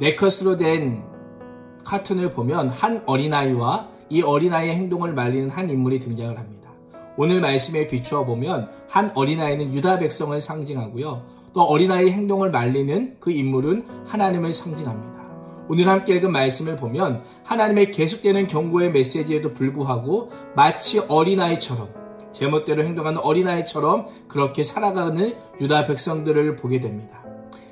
네컷으로 된 카툰을 보면 한 어린아이와 이 어린아이의 행동을 말리는 한 인물이 등장을 합니다. 오늘 말씀에 비추어 보면 한 어린아이는 유다 백성을 상징하고요. 또 어린아이의 행동을 말리는 그 인물은 하나님을 상징합니다. 오늘 함께 읽은 말씀을 보면 하나님의 계속되는 경고의 메시지에도 불구하고 마치 어린아이처럼 제멋대로 행동하는 어린아이처럼 그렇게 살아가는 유다 백성들을 보게 됩니다.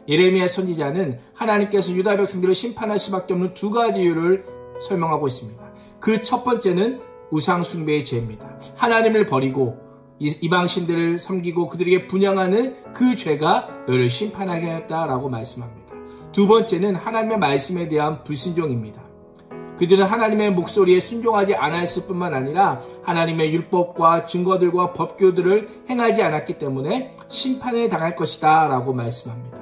예레미야 선지자는 하나님께서 유다 백성들을 심판할 수밖에 없는 두 가지 이유를 설명하고 있습니다. 그 첫 번째는 우상 숭배의 죄입니다. 하나님을 버리고 이방신들을 섬기고 그들에게 분향하는 그 죄가 너를 심판하게 하였다라고 말씀합니다. 두 번째는 하나님의 말씀에 대한 불순종입니다. 그들은 하나님의 목소리에 순종하지 않았을 뿐만 아니라 하나님의 율법과 증거들과 법규들을 행하지 않았기 때문에 심판에 당할 것이다 라고 말씀합니다.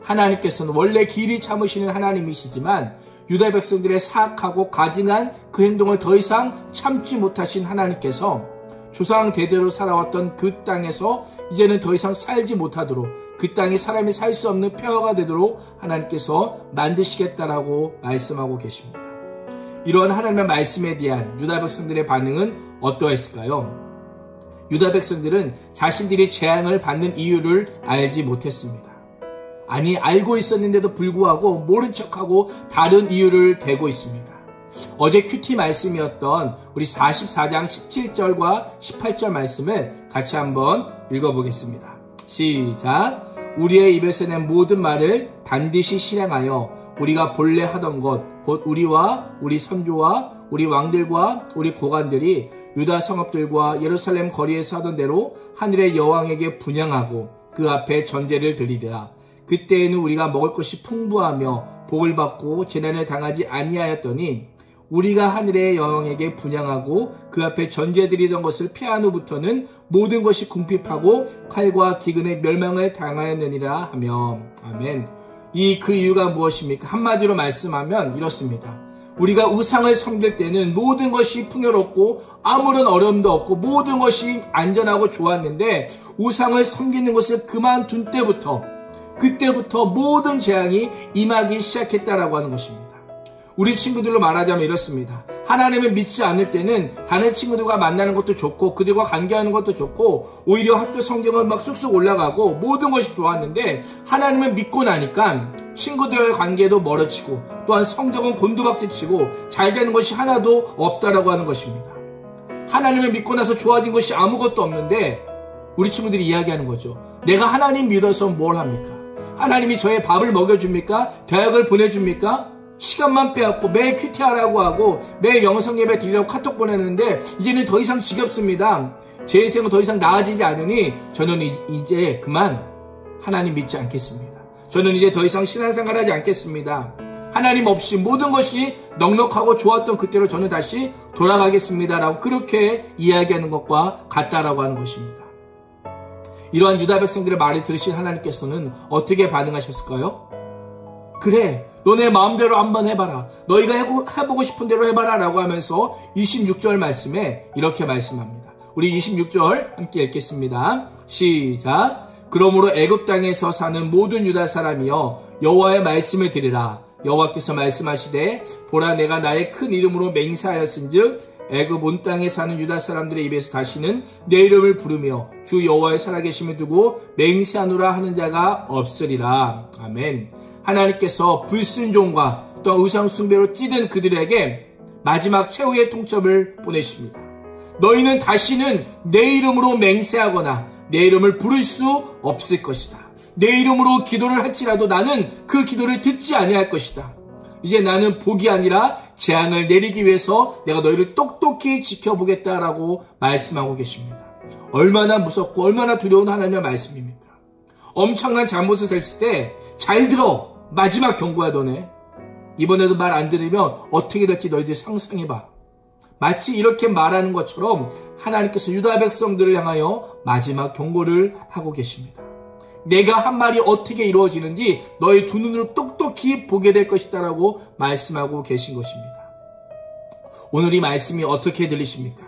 하나님께서는 원래 길이 참으시는 하나님이시지만 유다 백성들의 사악하고 가증한 그 행동을 더 이상 참지 못하신 하나님께서 조상 대대로 살아왔던 그 땅에서 이제는 더 이상 살지 못하도록 그 땅이 사람이 살 수 없는 폐허가 되도록 하나님께서 만드시겠다라고 말씀하고 계십니다. 이러한 하나님의 말씀에 대한 유다 백성들의 반응은 어떠했을까요? 유다 백성들은 자신들이 재앙을 받는 이유를 알지 못했습니다. 아니, 알고 있었는데도 불구하고 모른 척하고 다른 이유를 대고 있습니다. 어제 큐티 말씀이었던 우리 44장 17절과 18절 말씀을 같이 한번 읽어보겠습니다. 시작! 우리의 입에서 낸 모든 말을 반드시 실행하여 우리가 본래 하던 것, 곧 우리와 우리 선조와 우리 왕들과 우리 고관들이 유다 성읍들과 예루살렘 거리에서 하던 대로 하늘의 여왕에게 분향하고 그 앞에 전제를 드리리라. 그때에는 우리가 먹을 것이 풍부하며 복을 받고 재난을 당하지 아니하였더니 우리가 하늘의 여왕에게 분향하고 그 앞에 전제드리던 것을 피한 후부터는 모든 것이 궁핍하고 칼과 기근의 멸망을 당하였느니라 하며 아멘. 그 이유가 무엇입니까? 한마디로 말씀하면 이렇습니다. 우리가 우상을 섬길 때는 모든 것이 풍요롭고 아무런 어려움도 없고 모든 것이 안전하고 좋았는데 우상을 섬기는 것을 그만둔 그때부터 모든 재앙이 임하기 시작했다라고 하는 것입니다. 우리 친구들로 말하자면 이렇습니다. 하나님을 믿지 않을 때는 다른 친구들과 만나는 것도 좋고 그들과 관계하는 것도 좋고 오히려 학교 성적은 막 쑥쑥 올라가고 모든 것이 좋았는데 하나님을 믿고 나니까 친구들과의 관계도 멀어지고 또한 성적은 곤두박질치고 잘 되는 것이 하나도 없다라고 하는 것입니다. 하나님을 믿고 나서 좋아진 것이 아무것도 없는데 우리 친구들이 이야기하는 거죠. 내가 하나님 믿어서 뭘 합니까? 하나님이 저의 밥을 먹여줍니까? 대학을 보내줍니까? 시간만 빼앗고 매일 큐티하라고 하고 매일 영성 예배 드리라고 카톡 보내는데 이제는 더 이상 지겹습니다. 제 인생은 더 이상 나아지지 않으니 저는 이제 그만 하나님 믿지 않겠습니다. 저는 이제 더 이상 신앙생활하지 않겠습니다. 하나님 없이 모든 것이 넉넉하고 좋았던 그때로 저는 다시 돌아가겠습니다라고 그렇게 이야기하는 것과 같다라고 하는 것입니다. 이러한 유다 백성들의 말을 들으신 하나님께서는 어떻게 반응하셨을까요? 그래, 너네 마음대로 한번 해봐라. 너희가 해보고 싶은 대로 해봐라 라고 하면서 26절 말씀에 이렇게 말씀합니다. 우리 26절 함께 읽겠습니다. 시작! 그러므로 애굽 땅에서 사는 모든 유다 사람이여 여호와의 말씀을 들으라. 여호와께서 말씀하시되 보라 내가 나의 큰 이름으로 맹세하였은즉 애굽 온 땅에 사는 유다 사람들의 입에서 다시는 내 이름을 부르며 주 여호와의 살아계심을 두고 맹세하노라 하는 자가 없으리라. 아멘. 하나님께서 불순종과 또 우상 숭배로 찌든 그들에게 마지막 최후의 통첩을 보내십니다. 너희는 다시는 내 이름으로 맹세하거나 내 이름을 부를 수 없을 것이다. 내 이름으로 기도를 할지라도 나는 그 기도를 듣지 아니할 것이다. 이제 나는 복이 아니라 재앙을 내리기 위해서 내가 너희를 똑똑히 지켜보겠다라고 말씀하고 계십니다. 얼마나 무섭고 얼마나 두려운 하나님의 말씀입니까? 엄청난 잘못을 했을 때 잘 들어. 마지막 경고야 너네. 이번에도 말 안 들으면 어떻게 될지 너희들이 상상해봐. 마치 이렇게 말하는 것처럼 하나님께서 유다 백성들을 향하여 마지막 경고를 하고 계십니다. 내가 한 말이 어떻게 이루어지는지 너희 두 눈으로 똑똑히 보게 될 것이다 라고 말씀하고 계신 것입니다. 오늘 이 말씀이 어떻게 들리십니까?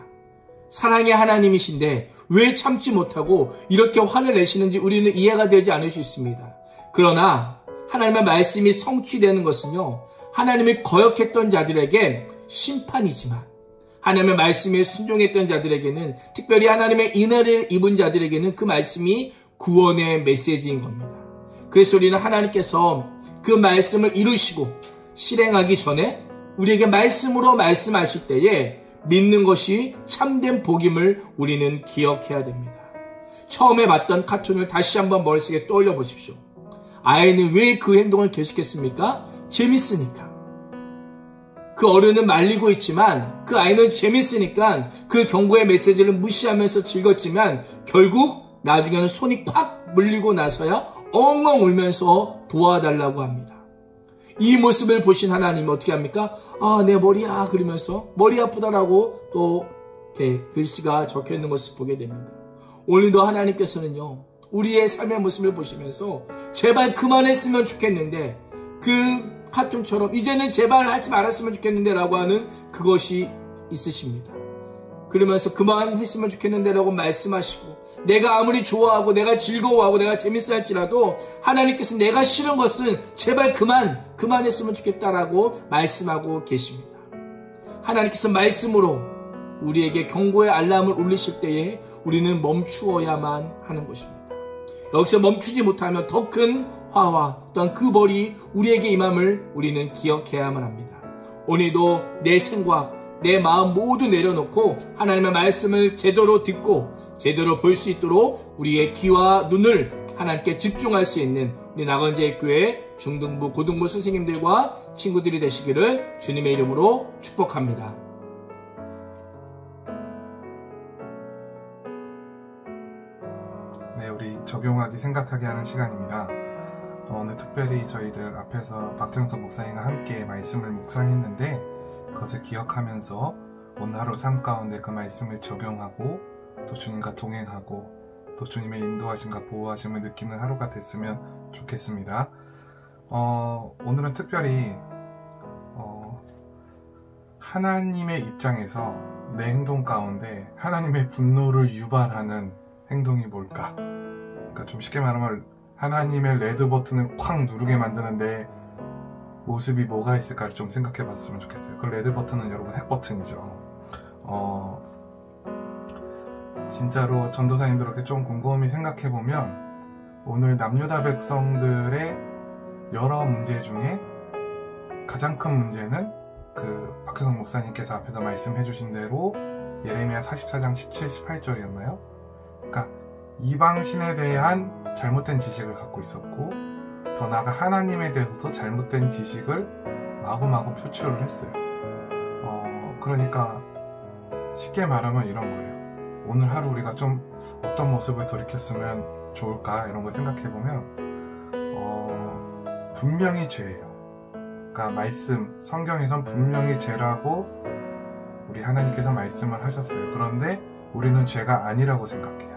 사랑의 하나님이신데 왜 참지 못하고 이렇게 화를 내시는지 우리는 이해가 되지 않을 수 있습니다. 그러나 하나님의 말씀이 성취되는 것은요, 하나님이 거역했던 자들에게 심판이지만 하나님의 말씀에 순종했던 자들에게는, 특별히 하나님의 은혜를 입은 자들에게는 그 말씀이 구원의 메시지인 겁니다. 그래서 우리는 하나님께서 그 말씀을 이루시고 실행하기 전에 우리에게 말씀으로 말씀하실 때에 믿는 것이 참된 복임을 우리는 기억해야 됩니다. 처음에 봤던 카툰을 다시 한번 머릿속에 떠올려 보십시오. 아이는 왜 그 행동을 계속했습니까? 재밌으니까. 그 어른은 말리고 있지만 그 아이는 재밌으니까 그 경고의 메시지를 무시하면서 즐겼지만 결국 나중에는 손이 콱 물리고 나서야 엉엉 울면서 도와달라고 합니다. 이 모습을 보신 하나님이 어떻게 합니까? 아, 내 머리야 그러면서 머리 아프다라고 또 이렇게 글씨가 적혀있는 모습을 보게 됩니다. 오늘도 하나님께서는요, 우리의 삶의 모습을 보시면서 제발 그만했으면 좋겠는데, 그 카툰처럼 이제는 제발 하지 말았으면 좋겠는데 라고 하는 그것이 있으십니다. 그러면서 그만했으면 좋겠는데 라고 말씀하시고, 내가 아무리 좋아하고 내가 즐거워하고 내가 재밌어 할지라도 하나님께서 내가 싫은 것은 제발 그만했으면 좋겠다라고 말씀하고 계십니다. 하나님께서 말씀으로 우리에게 경고의 알람을 울리실 때에 우리는 멈추어야만 하는 것입니다. 여기서 멈추지 못하면 더 큰 화와 또한 그 벌이 우리에게 임함을 우리는 기억해야만 합니다. 오늘도 내 생각, 내 마음 모두 내려놓고 하나님의 말씀을 제대로 듣고 제대로 볼 수 있도록 우리의 귀와 눈을 하나님께 집중할 수 있는 우리 나건제일교회 중등부, 고등부 선생님들과 친구들이 되시기를 주님의 이름으로 축복합니다. 네, 우리 적용하기 생각하게 하는 시간입니다. 오늘 특별히 저희들 앞에서 박형석 목사님과 함께 말씀을 묵상했는데 그것을 기억하면서 오늘 하루 삶 가운데 그 말씀을 적용하고 또 주님과 동행하고 또 주님의 인도하심과 보호하심을 느끼는 하루가 됐으면 좋겠습니다. 오늘은 특별히 하나님의 입장에서 내 행동 가운데 하나님의 분노를 유발하는 행동이 뭘까? 그러니까 좀 쉽게 말하면 하나님의 레드 버튼을 쾅 누르게 만드는 내 모습이 뭐가 있을까를 좀 생각해 봤으면 좋겠어요. 그 레드 버튼은 여러분 핵 버튼이죠. 진짜로 전도사님들 이렇게 좀 곰곰이 생각해 보면 오늘 남유다 백성들의 여러 문제 중에 가장 큰 문제는 그 박형석 목사님께서 앞에서 말씀해 주신 대로 예레미야 44장 17, 18절이었나요? 그러니까 이방신에 대한 잘못된 지식을 갖고 있었고 더 나아가 하나님에 대해서도 잘못된 지식을 마구마구 표출을 했어요. 그러니까 쉽게 말하면 이런 거예요. 오늘 하루 우리가 좀 어떤 모습을 돌이켰으면 좋을까 이런 걸 생각해보면 분명히 죄예요. 그러니까 말씀, 성경에선 분명히 죄라고 우리 하나님께서 말씀을 하셨어요. 그런데 우리는 죄가 아니라고 생각해요.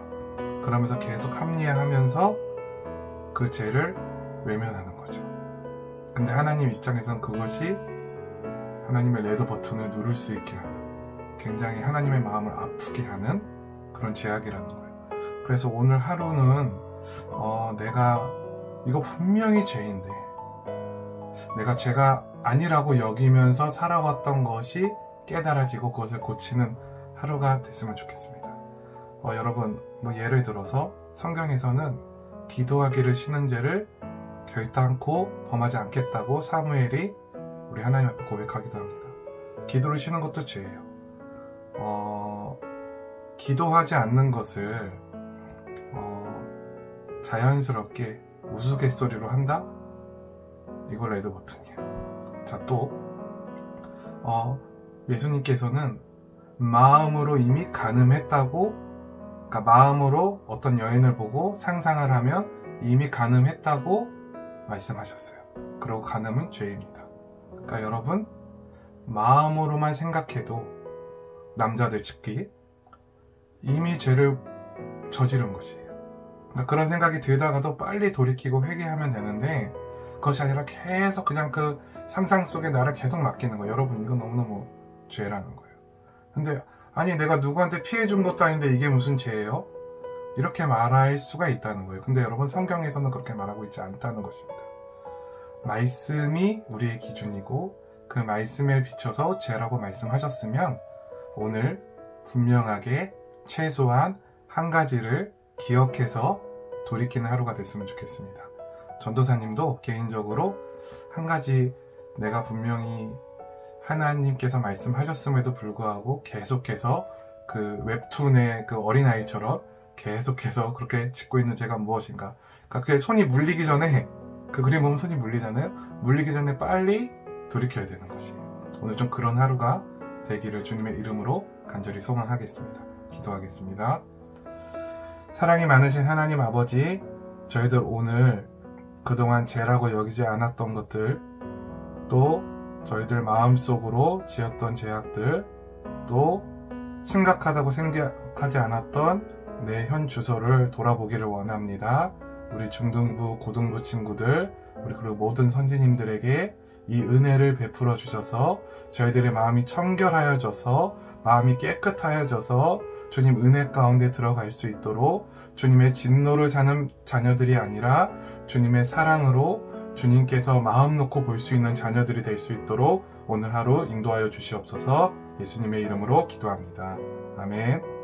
그러면서 계속 합리화하면서 그 죄를 외면하는 거죠. 근데 하나님 입장에선 그것이 하나님의 레드 버튼을 누를 수 있게 하는, 굉장히 하나님의 마음을 아프게 하는 그런 죄악이라는 거예요. 그래서 오늘 하루는 내가 이거 분명히 죄인데 내가 죄가 아니라고 여기면서 살아왔던 것이 깨달아지고 그것을 고치는 하루가 됐으면 좋겠습니다. 여러분, 예를 들어서 성경에서는 기도하기를 쉬는 죄를 결단코 범하지 않겠다고 사무엘이 우리 하나님 앞에 고백하기도 합니다. 기도를 쉬는 것도 죄예요. 기도하지 않는 것을 자연스럽게 우스갯소리로 한다? 이거 레드 버튼이에요. 자, 또 예수님께서는 마음으로 이미 간음했다고, 그러니까 마음으로 어떤 여인을 보고 상상을 하면 이미 간음했다고 말씀하셨어요. 그리고 간음은 죄입니다. 그러니까 여러분, 마음으로만 생각해도 남자들 특히 이미 죄를 저지른 것이에요. 그러니까 그런 생각이 들다가도 빨리 돌이키고 회개하면 되는데 그것이 아니라 계속 그냥 그 상상 속에 나를 계속 맡기는 거예요. 여러분, 이건 너무너무 죄라는 거예요. 근데 아니, 내가 누구한테 피해 준 것도 아닌데 이게 무슨 죄예요? 이렇게 말할 수가 있다는 거예요. 근데 여러분, 성경에서는 그렇게 말하고 있지 않다는 것입니다. 말씀이 우리의 기준이고 그 말씀에 비춰서 죄라고 말씀하셨으면 오늘 분명하게 최소한 한 가지를 기억해서 돌이키는 하루가 됐으면 좋겠습니다. 전도사님도 개인적으로 한 가지 내가 분명히 하나님께서 말씀하셨음에도 불구하고 계속해서 그 웹툰의 그 어린아이처럼 계속해서 그렇게 짓고 있는 죄가 무엇인가. 그러니까 그게 손이 물리기 전에, 그 그림 보면 손이 물리잖아요. 물리기 전에 빨리 돌이켜야 되는 것이에요. 오늘 좀 그런 하루가 되기를 주님의 이름으로 간절히 소망하겠습니다. 기도하겠습니다. 사랑이 많으신 하나님 아버지, 저희들 오늘 그동안 죄라고 여기지 않았던 것들, 또 저희들 마음속으로 지었던 죄악들, 또 심각하다고 생각하지 않았던 내 현 주소를 돌아보기를 원합니다. 우리 중등부, 고등부 친구들, 우리 그리고 모든 선생님들에게 이 은혜를 베풀어 주셔서 저희들의 마음이 청결하여져서 마음이 깨끗하여져서 주님 은혜 가운데 들어갈 수 있도록 주님의 진노를 사는 자녀들이 아니라 주님의 사랑으로 주님께서 마음 놓고 볼 수 있는 자녀들이 될 수 있도록 오늘 하루 인도하여 주시옵소서. 예수님의 이름으로 기도합니다. 아멘.